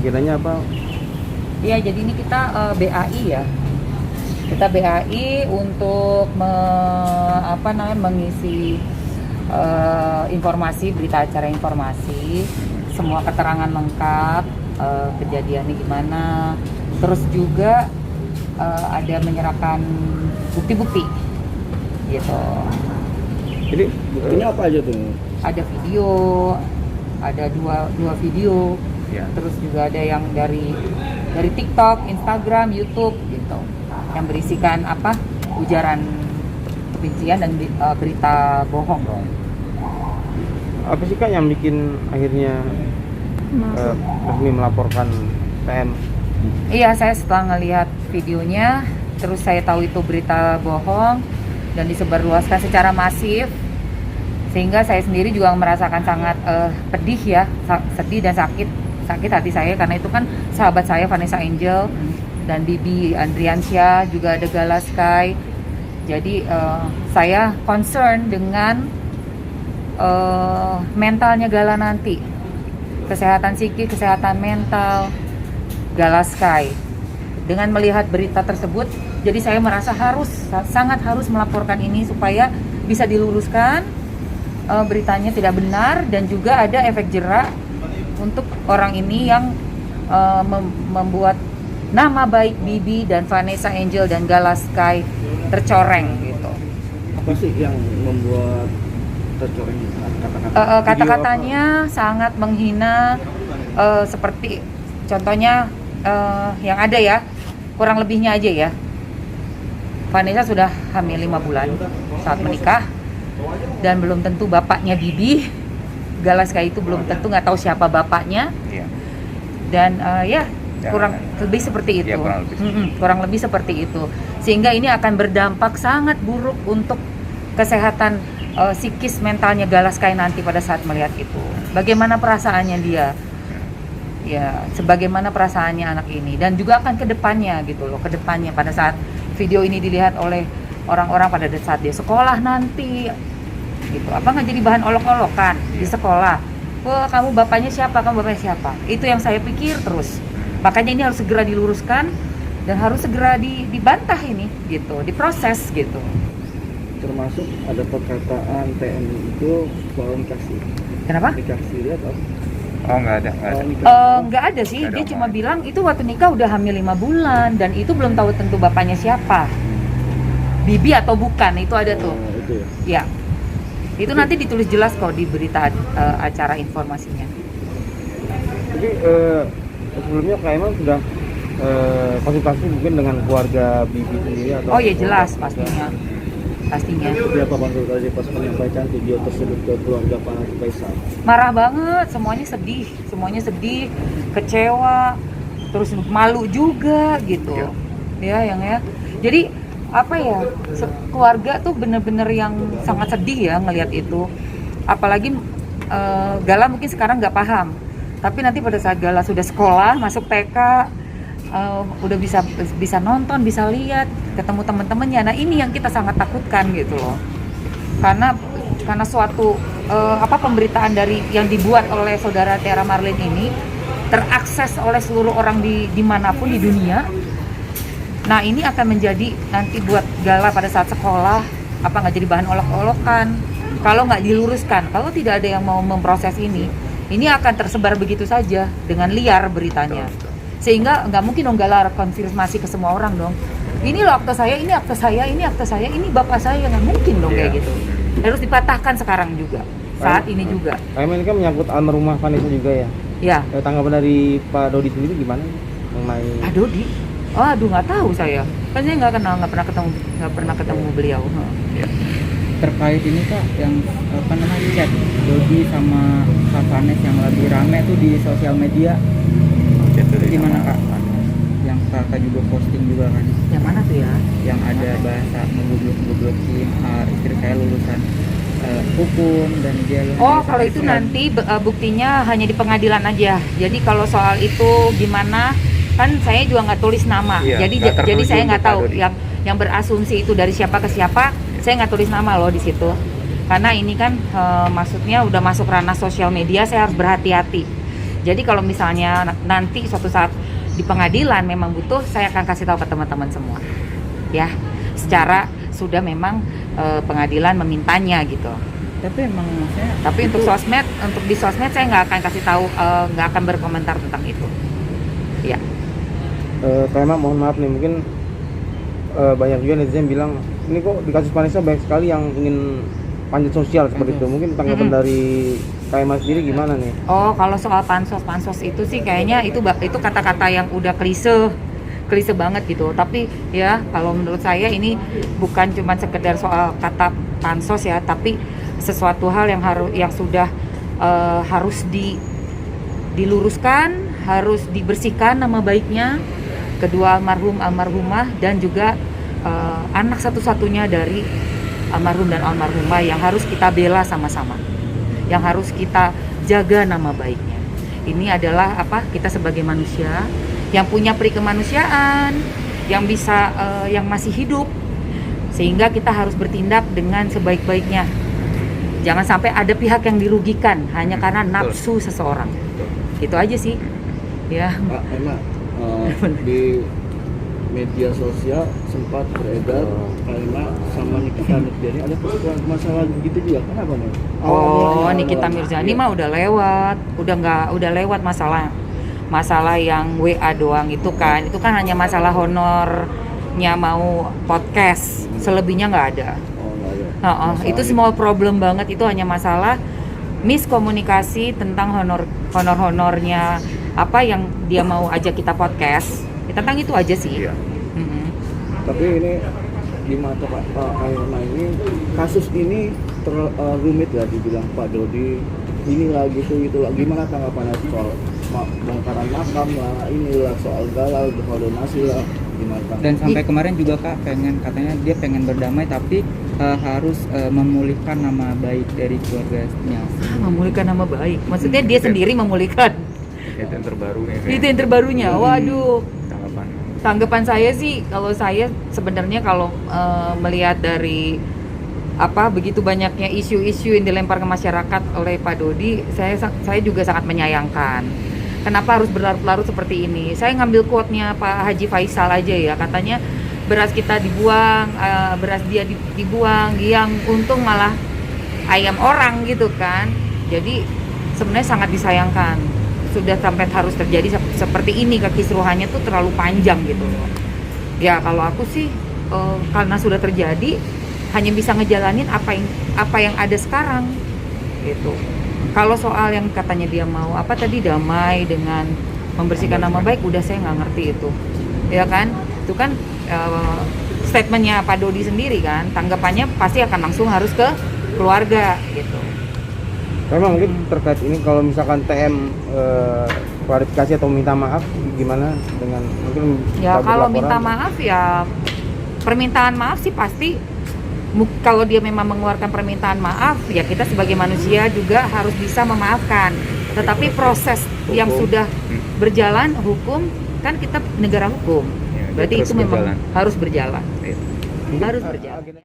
agendanya apa? Iya, jadi ini kita BAI ya. Kita BAI untuk mengisi informasi, berita acara informasi, semua keterangan lengkap, kejadiannya gimana. Terus juga ada menyerahkan bukti-bukti gitu. Jadi buktinya apa aja tuh? Ada video, ada dua video. Ya. Terus juga ada yang dari TikTok, Instagram, YouTube gitu, yang berisikan ujaran kebencian dan berita bohong. Apa sih Kak yang bikin akhirnya resmi melaporkan TM? Iya, saya setelah ngelihat videonya, terus saya tahu itu berita bohong dan disebarluaskan secara masif, sehingga saya sendiri juga merasakan sangat pedih ya, sedih dan sakit hati saya, karena itu kan sahabat saya Vanessa Angel dan Bibi Andriansyah, juga ada Gala Sky. Jadi saya concern dengan mentalnya Gala nanti, kesehatan psikis, kesehatan mental Gala Sky. Dengan melihat berita tersebut, jadi saya merasa sangat harus melaporkan ini supaya bisa diluruskan, beritanya tidak benar, dan juga ada efek jerak untuk orang ini yang membuat nama baik Bibi dan Vanessa Angel dan Gala Sky tercoreng gitu. Apa sih yang membuat tercoreng Kata-katanya sangat menghina, seperti contohnya yang ada ya, kurang lebihnya aja ya. Vanessa sudah hamil 5 bulan saat menikah dan belum tentu bapaknya Bibi. Gala Sky itu belum tentu, nggak tahu siapa bapaknya. Dan kurang lebih seperti itu. Kurang lebih seperti itu. Sehingga ini akan berdampak sangat buruk untuk kesehatan psikis mentalnya Gala Sky nanti pada saat melihat itu. Bagaimana perasaannya dia? Ya, sebagaimana perasaannya anak ini, dan juga akan ke depannya gitu loh, ke depannya pada saat video ini dilihat oleh orang-orang pada saat dia sekolah nanti gitu. Apa nggak jadi bahan olok-olokan di sekolah? Wah, kamu bapaknya siapa? Kamu bapaknya siapa? Itu yang saya pikir terus. Makanya ini harus segera diluruskan dan harus segera dibantah ini gitu, diproses gitu. Termasuk ada perkataan TM itu soal nikah siri. Kenapa? Nikah siri atau? Oh, nggak ada. Nggak ada sih, dia cuma bilang itu waktu nikah udah hamil 5 bulan dan itu belum tahu tentu bapaknya siapa, Bibi atau bukan, itu ada tuh. Itu Ya, itu nanti ditulis jelas kok di berita acara informasinya. Jadi sebelumnya Kak Emang sudah konsultasi mungkin dengan keluarga Bibi sendiri atau? Oh ya, jelas pastinya. Berapa konsultasi pas menyampaikan video tersebut ke keluarga Pak Faisal? Marah banget, semuanya sedih, kecewa, terus malu juga gitu. Ya, jadi keluarga tuh bener-bener yang sangat sedih ya ngelihat itu. Apalagi Gala mungkin sekarang nggak paham, tapi nanti pada saat Gala sudah sekolah, masuk TK, udah bisa nonton, bisa lihat, ketemu teman-temannya. Nah, ini yang kita sangat takutkan gitu loh, karena suatu pemberitaan dari yang dibuat oleh saudara Tiara Marlin ini terakses oleh seluruh orang dimanapun di dunia. Nah, ini akan menjadi nanti buat Gala pada saat sekolah, nggak jadi bahan olok-olokan kalau nggak diluruskan. Kalau tidak ada yang mau memproses ini akan tersebar begitu saja dengan liar beritanya. Sehingga nggak mungkin dong Gala konfirmasi ke semua orang dong. Ini loh akte saya, ini akte saya, ini akte saya, ini bapak saya, nggak mungkin dong kayak gitu. Harus dipatahkan sekarang juga, saat ini juga. Ini kan menyangkut almarhumah Vanessa juga ya. Ya. Tanggapan dari Pak Dodi sendiri gimana mengenai? Pak Dodi? Oh, nggak tahu saya. Kan saya nggak kenal, nggak pernah ketemu beliau. Terkait ini Kak, yang chat Dodi sama Kak Vanessa yang lagi rame tuh di sosial media. Gimana Kak? Yang Kakak juga posting juga kan? Yang mana tuh ya? Yang ada bahasa ngeblok-ngeblokin istri saya lulusan hukum dan dia. Oh, kalau itu nanti buktinya hanya di pengadilan aja. Jadi kalau soal itu gimana? Kan saya juga nggak tulis nama. Iya, jadi saya nggak tahu yang berasumsi itu dari siapa ke siapa. Saya nggak tulis nama loh di situ. Karena ini kan maksudnya udah masuk ranah sosial media, saya harus berhati-hati. Jadi kalau misalnya nanti suatu saat di pengadilan memang butuh, saya akan kasih tahu ke teman-teman semua. Ya, secara sudah memang pengadilan memintanya gitu. Tapi emang saya Tapi untuk sosmed, untuk di sosmed saya nggak akan kasih tahu, nggak akan berkomentar tentang itu. Ya. Kayak Mak, mohon maaf nih, mungkin banyak juga netizen bilang ini kok di kasus Vanessa banyak sekali yang ingin panjat sosial seperti itu. Mungkin tanggapan dari KMA sendiri gimana nih? Oh, kalau soal pansos itu sih kayaknya itu kata-kata yang udah klise banget gitu. Tapi ya kalau menurut saya ini bukan cuma sekedar soal kata pansos ya, tapi sesuatu hal yang sudah harus diluruskan, harus dibersihkan nama baiknya kedua almarhumah dan juga anak satu-satunya dari almarhum dan almarhumah yang harus kita bela sama-sama, yang harus kita jaga nama baiknya. Ini adalah kita sebagai manusia yang punya peri kemanusiaan, yang bisa yang masih hidup, sehingga kita harus bertindak dengan sebaik-baiknya. Jangan sampai ada pihak yang dirugikan hanya karena nafsu seseorang. Itu aja sih. Ya. Pak, emak di media sosial sempat beredar Kaima sama Nikita Mirzani ada masalah gitu juga, kenapa nih? Oh, Nikita Mirzani mah udah lewat masalah yang WA doang itu kan hanya masalah honornya mau podcast, selebihnya nggak ada. Itu small problem banget, itu hanya masalah miskomunikasi tentang honornya apa yang dia mau ajak kita podcast. Tentang itu aja sih. Iya. Tapi ini di mata Pak Kaima ini kasus ini rumit ya dibilang Pak Dodi, ini lagi itu lagi, gimana tanggapannya soal bongkaran makam lah, inilah soal galal donasi lah, gimana? dan sampai kemarin juga Kak katanya dia pengen berdamai tapi harus memulihkan nama baik dari keluarganya. Memulihkan nama baik, maksudnya dia sendiri memulihkan. Itu yang terbaru nih. Itu yang terbarunya. Waduh. Tanggapan. Tanggapan saya sih, kalau saya sebenarnya kalau melihat dari begitu banyaknya isu-isu yang dilempar ke masyarakat oleh Pak Dodi, saya juga sangat menyayangkan. Kenapa harus berlarut-larut seperti ini? Saya ngambil quote-nya Pak Haji Faisal aja ya, katanya beras kita dibuang, beras dia dibuang, yang untung malah ayam orang gitu kan. Jadi sebenarnya sangat disayangkan. Sudah sampai harus terjadi seperti ini, kekisruhannya tuh terlalu panjang gitu loh. Ya kalau aku sih karena sudah terjadi, hanya bisa ngejalanin apa yang ada sekarang gitu. Kalau soal yang katanya dia mau damai dengan membersihkan nama baik, udah saya nggak ngerti itu, ya kan? Itu kan statementnya Pak Dodi sendiri kan, tanggapannya pasti akan langsung harus ke keluarga gitu. Memang mungkin terkait ini kalau misalkan TM klarifikasi atau minta maaf gimana dengan mungkin ya kalau berlaporan? minta maaf ya permintaan maaf sih pasti, kalau dia memang mengeluarkan permintaan maaf ya kita sebagai manusia juga harus bisa memaafkan. Tetapi proses yang sudah berjalan hukum kan, kita negara hukum, berarti itu memang harus berjalan. Harus berjalan.